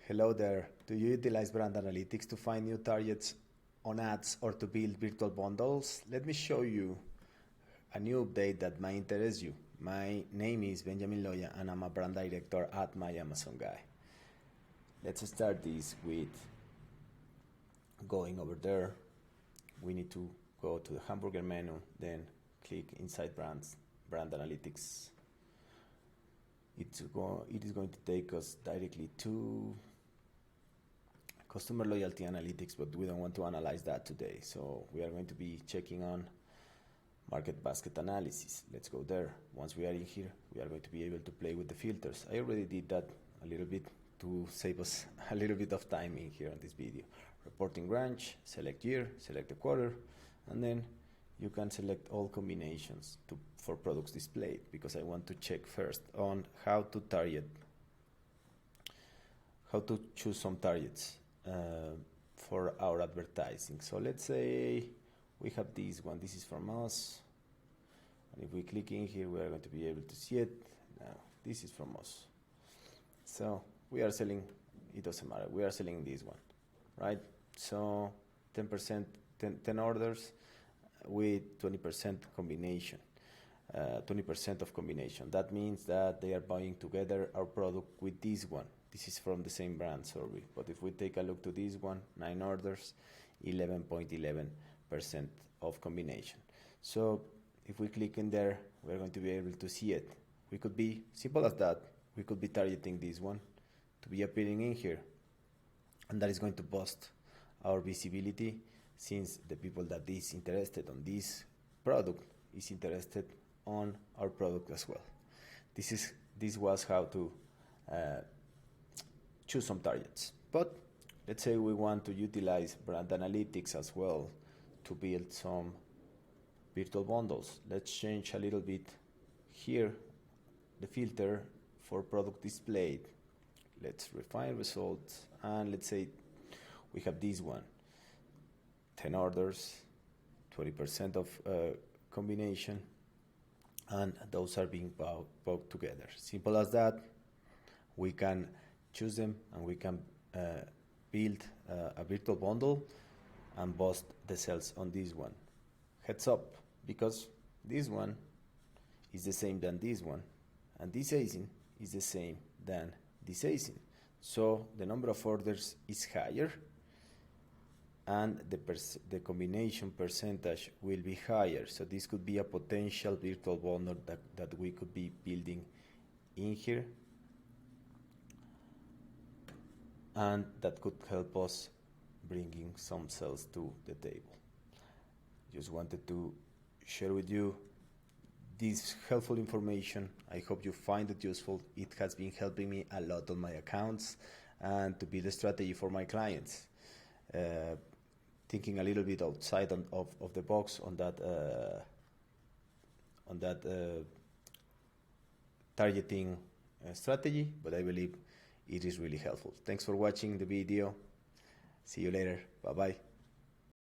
Hello there. Do you utilize brand analytics to find new targets on ads or to build virtual bundles? Let me show you a new update that might interest you. My name is Benjamin Loya and I'm a brand director at My Amazon Guy. Let's start this with going over there. We need to go to the hamburger menu, then click inside brands, brand analytics. It is going to take us directly to customer loyalty analytics, but we don't want to analyze that today. So we are going to be checking on market basket analysis. Let's go there. Once we are in here, we are going to be able to play with the filters. I already did that a little bit to save us a little bit of time in here on this video. Reporting branch, select year, select the quarter, and then you can select all combinations for products displayed, because I want to check first on how to choose some targets for our advertising. So let's say we have this one. This is from us, and if we click in here, we are going to be able to see it. Now this is from us. So we are selling, it doesn't matter, we are selling this one, right? So 10%, 10 orders with 20% combination, 20% of combination. That means that they are buying together our product with this one. This is from the same brand, sorry. But if we take a look to this one, 9 orders, 11.11% of combination. So if we click in there, we're going to be able to see it. We could be, simple as that, we could be targeting this one to be appearing in here. And that is going to boost our visibility, since the people that is interested on this product is interested on our product as well. This was how to choose some targets. But let's say we want to utilize brand analytics as well to build some virtual bundles. Let's change a little bit here the filter for product displayed. Let's refine results, and let's say we have this one, 10 orders, 20% of combination, and those are being bought together. Simple as that. We can choose them and we can build a virtual bundle and boost the sales on this one. Heads up, because this one is the same than this one, and this ASIN is the same than this ASIN. So the number of orders is higher, and the combination percentage will be higher. So this could be a potential virtual bundle that we could be building in here, and that could help us bringing some sales to the table. Just wanted to share with you this helpful information. I hope you find it useful. It has been helping me a lot on my accounts and to build a strategy for my clients. Thinking a little bit outside of the box on that targeting strategy, but I believe it is really helpful. Thanks for watching the video. See you later. Bye-bye.